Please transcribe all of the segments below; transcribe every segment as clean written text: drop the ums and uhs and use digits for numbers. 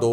2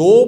2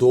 2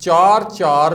4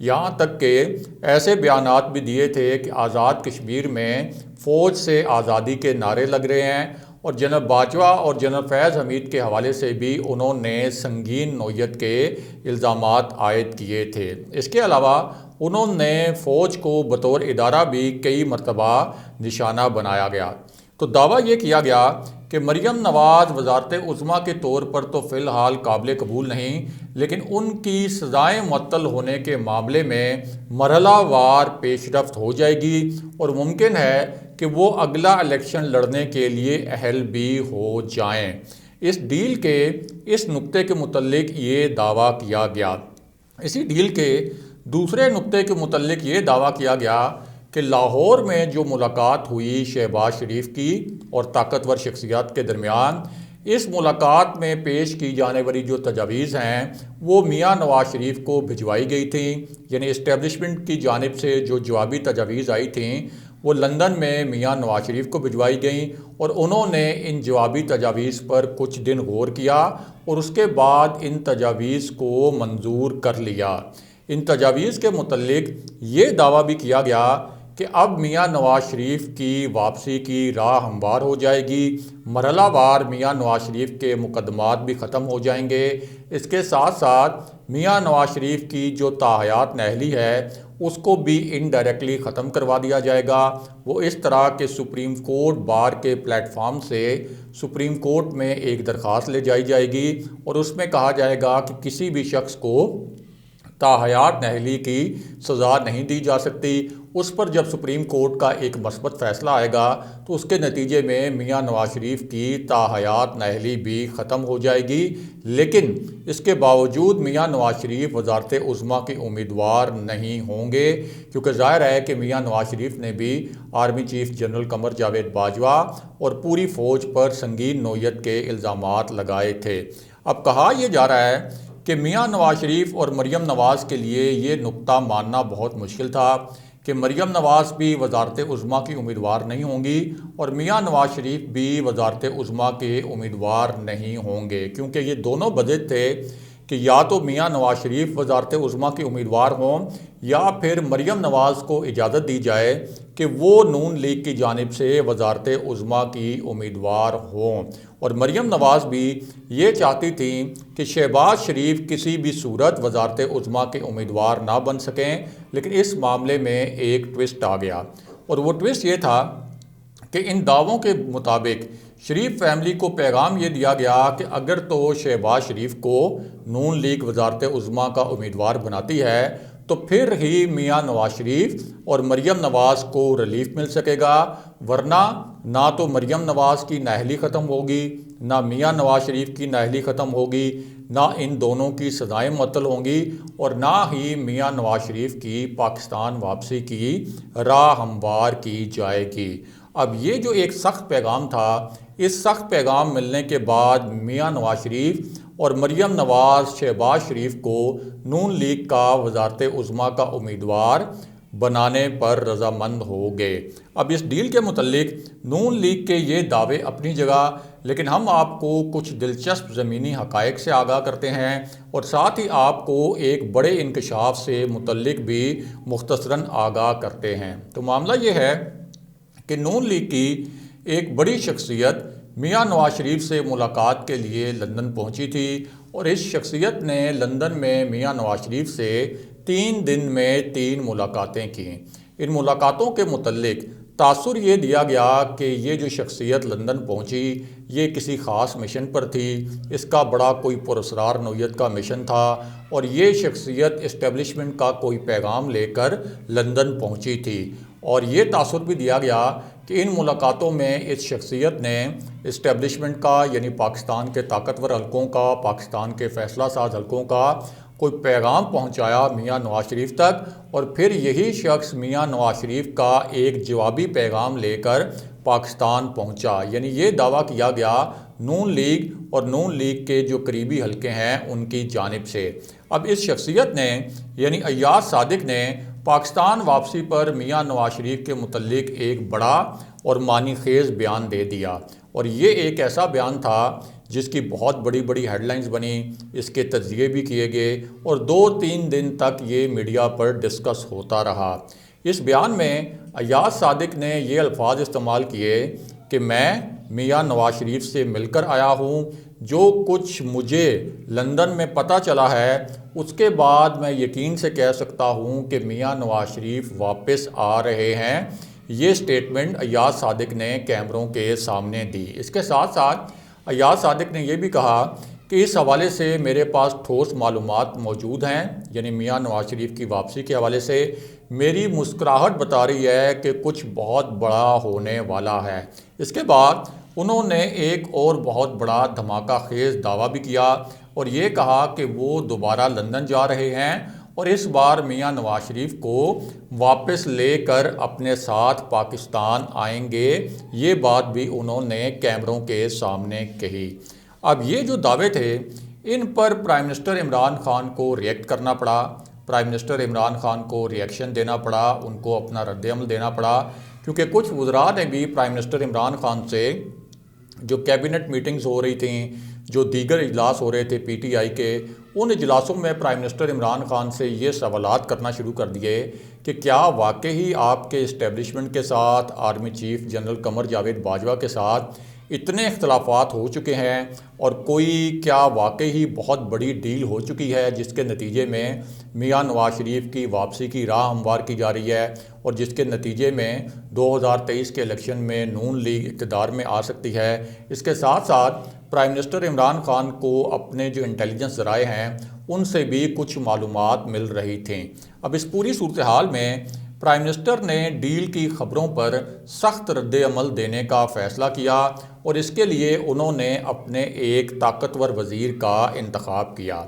یہاں تک کہ ایسے بیانات بھی دیے تھے کہ آزاد کشمیر میں فوج سے آزادی کے نعرے لگ رہے ہیں، اور جنرل باجوہ اور جنرل فیض حمید کے حوالے سے بھی انہوں نے سنگین نوعیت کے الزامات عائد کیے تھے۔ اس کے علاوہ انہوں نے فوج کو بطور ادارہ بھی کئی مرتبہ نشانہ بنایا گیا۔ تو دعویٰ یہ کیا گیا کہ مریم نواز وزارت عظمیٰ کے طور پر تو فی الحال قابل قبول نہیں، لیکن ان کی سزائیں معطل ہونے کے معاملے میں مرحلہ وار پیش رفت ہو جائے گی، اور ممکن ہے کہ وہ اگلا الیکشن لڑنے کے لیے اہل بھی ہو جائیں۔ اس ڈیل کے اس نقطے کے متعلق یہ دعویٰ کیا گیا۔ اسی ڈیل کے دوسرے نقطے کے متعلق یہ دعویٰ کیا گیا کہ لاہور میں جو ملاقات ہوئی شہباز شریف کی اور طاقتور شخصیات کے درمیان، اس ملاقات میں پیش کی جانے والی جو تجاویز ہیں وہ میاں نواز شریف کو بھجوائی گئی تھیں، یعنی اسٹیبلشمنٹ کی جانب سے جو جوابی تجاویز آئی تھیں وہ لندن میں میاں نواز شریف کو بھجوائی گئیں، اور انہوں نے ان جوابی تجاویز پر کچھ دن غور کیا اور اس کے بعد ان تجاویز کو منظور کر لیا۔ ان تجاویز کے متعلق یہ دعویٰ بھی کیا گیا کہ اب میاں نواز شریف کی واپسی کی راہ ہموار ہو جائے گی، مرحلہ وار میاں نواز شریف کے مقدمات بھی ختم ہو جائیں گے۔ اس کے ساتھ ساتھ میاں نواز شریف کی جو تاحیات نااہلی ہے اس کو بھی انڈائریکٹلی ختم کروا دیا جائے گا۔ وہ اس طرح کہ سپریم کورٹ بار کے پلیٹ فارم سے سپریم کورٹ میں ایک درخواست لے جائی جائے گی، اور اس میں کہا جائے گا کہ کسی بھی شخص کو تاحیات نااہلی کی سزا نہیں دی جا سکتی۔ اس پر جب سپریم کورٹ کا ایک مثبت فیصلہ آئے گا تو اس کے نتیجے میں میاں نواز شریف کی تاحیات نااہلی بھی ختم ہو جائے گی، لیکن اس کے باوجود میاں نواز شریف وزارت عظمیٰ کے امیدوار نہیں ہوں گے، کیونکہ ظاہر ہے کہ میاں نواز شریف نے بھی army chief general Qamar Javed Bajwa اور پوری فوج پر سنگین نوعیت کے الزامات لگائے تھے۔ اب کہا یہ جا رہا ہے کہ میاں نواز شریف اور مریم نواز کے لیے یہ نقطہ ماننا بہت مشکل تھا کہ مریم نواز بھی وزارت عظمیٰ کی امیدوار نہیں ہوں گی اور میاں نواز شریف بھی وزارت عظمیٰ کے امیدوار نہیں ہوں گے، کیونکہ یہ دونوں بدعت تھے کہ یا تو میاں نواز شریف وزارت عظمیٰ کے امیدوار ہوں یا پھر مریم نواز کو اجازت دی جائے کہ وہ نون لیگ کی جانب سے وزارت عظمیٰ کی امیدوار ہوں۔ اور مریم نواز بھی یہ چاہتی تھیں کہ شہباز شریف کسی بھی صورت وزارت عظمیٰ کے امیدوار نہ بن سکیں، لیکن اس معاملے میں ایک ٹوسٹ آ گیا، اور وہ ٹوسٹ یہ تھا کہ ان دعووں کے مطابق شریف فیملی کو پیغام یہ دیا گیا کہ اگر تو شہباز شریف کو نون لیگ وزارت عظمیٰ کا امیدوار بناتی ہے تو پھر ہی میاں نواز شریف اور مریم نواز کو ریلیف مل سکے گا، ورنہ نہ تو مریم نواز کی نااہلی ختم ہوگی، نہ میاں نواز شریف کی نااہلی ختم ہوگی، نہ ان دونوں کی سزائیں معطل ہوں گی، اور نہ ہی میاں نواز شریف کی پاکستان واپسی کی راہ ہموار کی جائے گی۔ اب یہ جو ایک سخت پیغام تھا، اس سخت پیغام ملنے کے بعد میاں نواز شریف اور مریم نواز شہباز شریف کو نون لیگ کا وزارت عظمیٰ کا امیدوار بنانے پر رضامند ہو گئے۔ اب اس ڈیل کے متعلق نون لیگ کے یہ دعوے اپنی جگہ، لیکن ہم آپ کو کچھ دلچسپ زمینی حقائق سے آگاہ کرتے ہیں اور ساتھ ہی آپ کو ایک بڑے انکشاف سے متعلق بھی مختصراً آگاہ کرتے ہیں۔ تو معاملہ یہ ہے کہ نون لیگ کی ایک بڑی شخصیت میاں نواز شریف سے ملاقات کے لیے لندن پہنچی تھی، اور اس شخصیت نے لندن میں میاں نواز شریف سے 3 دن میں 3 ملاقاتیں کیں۔ ان ملاقاتوں کے متعلق تاثر یہ دیا گیا کہ یہ جو شخصیت لندن پہنچی یہ کسی خاص مشن پر تھی، اس کا بڑا کوئی پراسرار نوعیت کا مشن تھا، اور یہ شخصیت اسٹیبلشمنٹ کا کوئی پیغام لے کر لندن پہنچی تھی۔ اور یہ تاثر بھی دیا گیا کہ ان ملاقاتوں میں اس شخصیت نے اسٹیبلشمنٹ کا، یعنی پاکستان کے طاقتور حلقوں کا، پاکستان کے فیصلہ ساز حلقوں کا کوئی پیغام پہنچایا میاں نواز شریف تک، اور پھر یہی شخص میاں نواز شریف کا ایک جوابی پیغام لے کر پاکستان پہنچا۔ یعنی یہ دعویٰ کیا گیا نون لیگ اور نون لیگ کے جو قریبی حلقے ہیں ان کی جانب سے۔ اب اس شخصیت نے یعنی ایاز صادق نے پاکستان واپسی پر میاں نواز شریف کے متعلق ایک بڑا اور معنی خیز بیان دے دیا، اور یہ ایک ایسا بیان تھا جس کی بہت بڑی بڑی ہیڈ لائنز بنی، اس کے تجزیے بھی کیے گئے اور 2-3 دن تک یہ میڈیا پر ڈسکس ہوتا رہا۔ اس بیان میں ایاز صادق نے یہ الفاظ استعمال کیے کہ میں میاں نواز شریف سے مل کر آیا ہوں، جو کچھ مجھے لندن میں پتہ چلا ہے اس کے بعد میں یقین سے کہہ سکتا ہوں کہ میاں نواز شریف واپس آ رہے ہیں۔ یہ سٹیٹمنٹ ایاز صادق نے کیمروں کے سامنے دی۔ اس کے ساتھ ساتھ ایاز صادق نے یہ بھی کہا کہ اس حوالے سے میرے پاس ٹھوس معلومات موجود ہیں، یعنی میاں نواز شریف کی واپسی کے حوالے سے میری مسکراہٹ بتا رہی ہے کہ کچھ بہت بڑا ہونے والا ہے۔ اس کے بعد انہوں نے ایک اور بہت بڑا دھماکہ خیز دعویٰ بھی کیا اور یہ کہا کہ وہ دوبارہ لندن جا رہے ہیں اور اس بار میاں نواز شریف کو واپس لے کر اپنے ساتھ پاکستان آئیں گے۔ یہ بات بھی انہوں نے کیمروں کے سامنے کہی۔ اب یہ جو دعوے تھے ان پر پرائم منسٹر عمران خان کو ریئیکٹ کرنا پڑا، پرائم منسٹر عمران خان کو ریئیکشن دینا پڑا، ان کو اپنا رد عمل دینا پڑا، کیونکہ کچھ وزراء نے بھی پرائم منسٹر عمران خان سے جو کیبنٹ میٹنگز ہو رہی تھیں، جو دیگر اجلاس ہو رہے تھے پی ٹی آئی کے، ان اجلاسوں میں پرائم منسٹر عمران خان سے یہ سوالات کرنا شروع کر دیے کہ کیا واقعی آپ کے اسٹیبلشمنٹ کے ساتھ، army chief general Qamar Javed Bajwa کے ساتھ اتنے اختلافات ہو چکے ہیں اور کوئی کیا واقعی بہت بڑی ڈیل ہو چکی ہے جس کے نتیجے میں میاں نواز شریف کی واپسی کی راہ ہموار کی جا رہی ہے اور جس کے نتیجے میں 2023 کے الیکشن میں نون لیگ اقتدار میں آ سکتی ہے۔ اس کے ساتھ ساتھ پرائم منسٹر عمران خان کو اپنے جو انٹیلیجنس ذرائع ہیں ان سے بھی کچھ معلومات مل رہی تھیں۔ اب اس پوری صورتحال میں پرائم منسٹر نے ڈیل کی خبروں پر سخت رد عمل دینے کا فیصلہ کیا اور اس کے لیے انہوں نے اپنے ایک طاقتور وزیر کا انتخاب کیا۔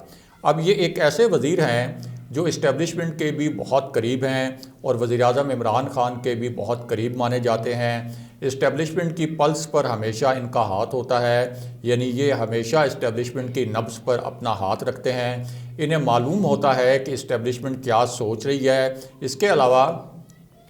اب یہ ایک ایسے وزیر ہیں جو اسٹیبلشمنٹ کے بھی بہت قریب ہیں اور وزیراعظم عمران خان کے بھی بہت قریب مانے جاتے ہیں۔ اسٹیبلشمنٹ کی پلس پر ہمیشہ ان کا ہاتھ ہوتا ہے، یعنی یہ ہمیشہ اسٹیبلشمنٹ کی نبض پر اپنا ہاتھ رکھتے ہیں۔ انہیں معلوم ہوتا ہے کہ اسٹیبلشمنٹ کیا سوچ رہی ہے۔ اس کے علاوہ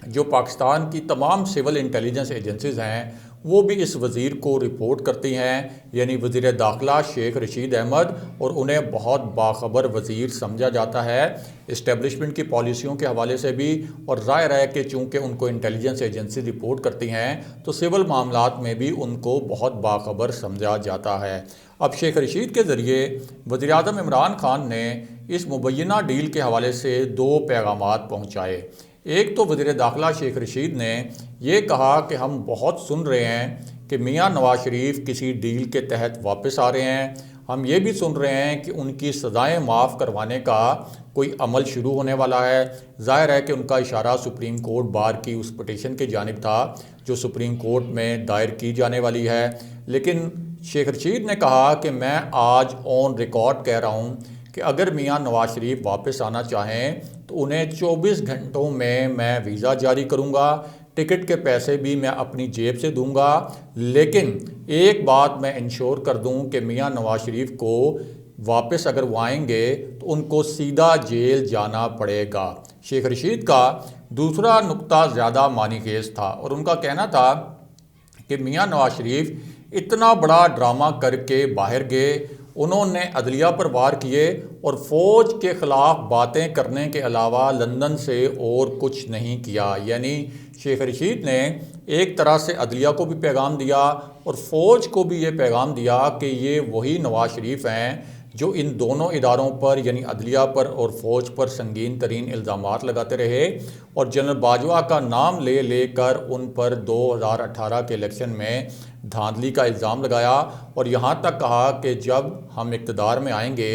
جو پاکستان کی تمام سول انٹیلیجنس ایجنسیز ہیں وہ بھی اس وزیر کو رپورٹ کرتی ہیں، یعنی وزیر داخلہ شیخ رشید احمد، اور انہیں بہت باخبر وزیر سمجھا جاتا ہے اسٹیبلشمنٹ کی پالیسیوں کے حوالے سے بھی، اور ظاہر ہے کہ چونکہ ان کو انٹیلیجنس ایجنسی رپورٹ کرتی ہیں تو سول معاملات میں بھی ان کو بہت باخبر سمجھا جاتا ہے۔ اب شیخ رشید کے ذریعے وزیراعظم عمران خان نے اس مبینہ ڈیل کے حوالے سے 2 پیغامات پہنچائے۔ ایک تو وزیر داخلہ شیخ رشید نے یہ کہا کہ ہم بہت سن رہے ہیں کہ میاں نواز شریف کسی ڈیل کے تحت واپس آ رہے ہیں، ہم یہ بھی سن رہے ہیں کہ ان کی سزائیں معاف کروانے کا کوئی عمل شروع ہونے والا ہے۔ ظاہر ہے کہ ان کا اشارہ سپریم کورٹ بار کی اس پٹیشن کی جانب تھا جو سپریم کورٹ میں دائر کی جانے والی ہے، لیکن شیخ رشید نے کہا کہ میں آج آن ریکارڈ کہہ رہا ہوں کہ اگر میاں نواز شریف واپس آنا چاہیں تو انہیں 24 گھنٹوں میں ویزا جاری کروں گا، ٹکٹ کے پیسے بھی میں اپنی جیب سے دوں گا، لیکن ایک بات میں انشور کر دوں کہ میاں نواز شریف کو واپس اگر وہ آئیں گے تو ان کو سیدھا جیل جانا پڑے گا۔ شیخ رشید کا دوسرا نقطہ زیادہ معنی خیز تھا اور ان کا کہنا تھا کہ میاں نواز شریف اتنا بڑا ڈرامہ کر کے باہر گئے، انہوں نے عدلیہ پر وار کیے اور فوج کے خلاف باتیں کرنے کے علاوہ لندن سے اور کچھ نہیں کیا۔ یعنی شیخ رشید نے ایک طرح سے عدلیہ کو بھی پیغام دیا اور فوج کو بھی یہ پیغام دیا کہ یہ وہی نواز شریف ہیں جو ان دونوں اداروں پر یعنی عدلیہ پر اور فوج پر سنگین ترین الزامات لگاتے رہے اور جنرل باجوہ کا نام لے لے کر ان پر 2018 کے الیکشن میں دھاندلی کا الزام لگایا اور یہاں تک کہا کہ جب ہم اقتدار میں آئیں گے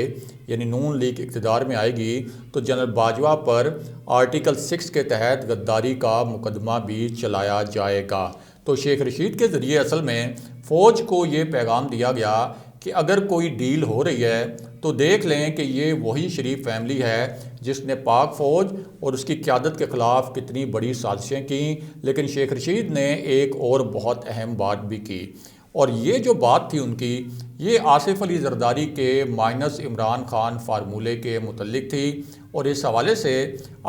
یعنی نون لیگ اقتدار میں آئے گی تو جنرل باجوہ پر آرٹیکل 6 کے تحت غداری کا مقدمہ بھی چلایا جائے گا۔ تو شیخ رشید کے ذریعے اصل میں فوج کو یہ پیغام دیا گیا کہ اگر کوئی ڈیل ہو رہی ہے تو دیکھ لیں کہ یہ وہی شریف فیملی ہے جس نے پاک فوج اور اس کی قیادت کے خلاف کتنی بڑی سازشیں کیں، لیکن شیخ رشید نے ایک اور بہت اہم بات بھی کی اور یہ جو بات تھی ان کی یہ آصف علی زرداری کے مائنس عمران خان فارمولے کے متعلق تھی اور اس حوالے سے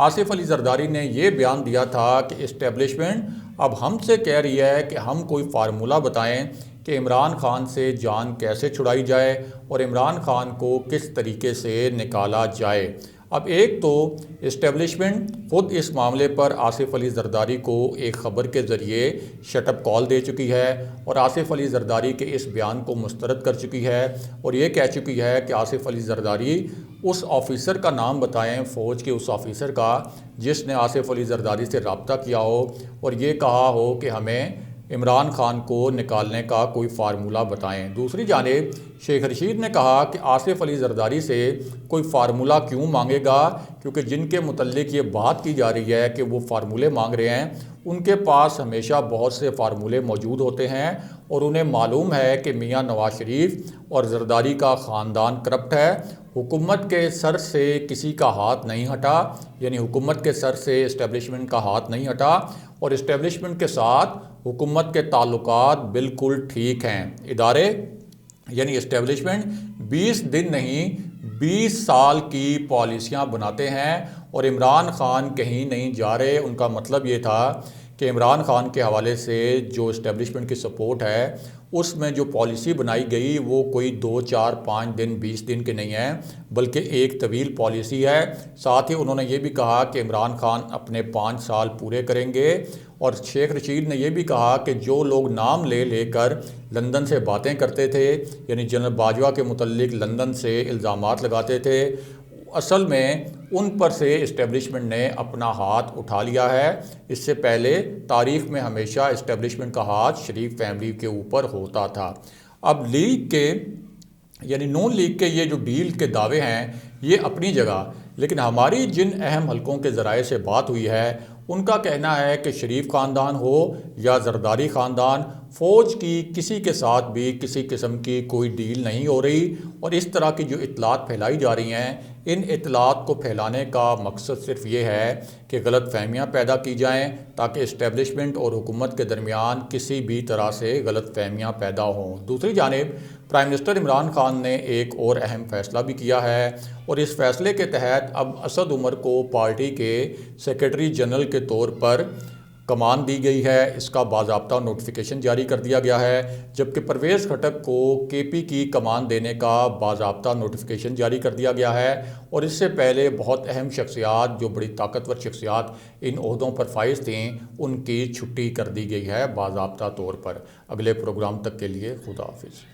آصف علی زرداری نے یہ بیان دیا تھا کہ اسٹیبلشمنٹ اب ہم سے کہہ رہی ہے کہ ہم کوئی فارمولہ بتائیں کہ عمران خان سے جان کیسے چھڑائی جائے اور عمران خان کو کس طریقے سے نکالا جائے۔ اب ایک تو اسٹیبلشمنٹ خود اس معاملے پر آصف علی زرداری کو ایک خبر کے ذریعے شٹ اپ کال دے چکی ہے اور آصف علی زرداری کے اس بیان کو مسترد کر چکی ہے اور یہ کہہ چکی ہے کہ آصف علی زرداری اس آفیسر کا نام بتائیں، فوج کے اس آفیسر کا جس نے آصف علی زرداری سے رابطہ کیا ہو اور یہ کہا ہو کہ ہمیں عمران خان کو نکالنے کا کوئی فارمولہ بتائیں۔ دوسری جانب شیخ رشید نے کہا کہ آصف علی زرداری سے کوئی فارمولہ کیوں مانگے گا، کیونکہ جن کے متعلق یہ بات کی جا رہی ہے کہ وہ فارمولے مانگ رہے ہیں ان کے پاس ہمیشہ بہت سے فارمولے موجود ہوتے ہیں اور انہیں معلوم ہے کہ میاں نواز شریف اور زرداری کا خاندان کرپٹ ہے۔ حکومت کے سر سے کسی کا ہاتھ نہیں ہٹا، یعنی حکومت کے سر سے اسٹیبلشمنٹ کا ہاتھ نہیں ہٹا اور اسٹیبلشمنٹ کے ساتھ حکومت کے تعلقات بالکل ٹھیک ہیں۔ ادارے یعنی اسٹیبلشمنٹ 20 دن نہیں 20 سال کی پالیسیاں بناتے ہیں اور عمران خان کہیں نہیں جا رہے۔ ان کا مطلب یہ تھا کہ عمران خان کے حوالے سے جو اسٹیبلشمنٹ کی سپورٹ ہے اس میں جو پالیسی بنائی گئی وہ کوئی 2 4 5 دن 20 دن کے نہیں ہیں بلکہ ایک طویل پالیسی ہے۔ ساتھ ہی انہوں نے یہ بھی کہا کہ عمران خان اپنے 5 سال پورے کریں گے اور شیخ رشید نے یہ بھی کہا کہ جو لوگ نام لے لے کر لندن سے باتیں کرتے تھے، یعنی جنرل باجوہ کے متعلق لندن سے الزامات لگاتے تھے، اصل میں ان پر سے اسٹیبلشمنٹ نے اپنا ہاتھ اٹھا لیا ہے۔ اس سے پہلے تاریخ میں ہمیشہ اسٹیبلشمنٹ کا ہاتھ شریف فیملی کے اوپر ہوتا تھا۔ اب لیگ کے یعنی نون لیگ کے یہ جو ڈیل کے دعوے ہیں یہ اپنی جگہ، لیکن ہماری جن اہم حلقوں کے ذرائع سے بات ہوئی ہے ان کا کہنا ہے کہ شریف خاندان ہو یا زرداری خاندان، فوج کی کسی کے ساتھ بھی کسی قسم کی کوئی ڈیل نہیں ہو رہی اور اس طرح کی جو اطلاعات پھیلائی جا رہی ہیں ان اطلاعات کو پھیلانے کا مقصد صرف یہ ہے کہ غلط فہمیاں پیدا کی جائیں تاکہ اسٹیبلشمنٹ اور حکومت کے درمیان کسی بھی طرح سے غلط فہمیاں پیدا ہوں۔ دوسری جانب پرائم منسٹر عمران خان نے ایک اور اہم فیصلہ بھی کیا ہے اور اس فیصلے کے تحت اب اسد عمر کو پارٹی کے سیکرٹری جنرل کے طور پر کمان دی گئی ہے۔ اس کا باضابطہ نوٹیفیکیشن جاری کر دیا گیا ہے، جبکہ پرویز خٹک کو کے پی کی کمان دینے کا باضابطہ نوٹیفیکیشن جاری کر دیا گیا ہے اور اس سے پہلے بہت اہم شخصیات جو بڑی طاقتور شخصیات ان عہدوں پر فائز تھیں ان کی چھٹی کر دی گئی ہے باضابطہ طور پر۔ اگلے پروگرام تک کے لیے خدا حافظ۔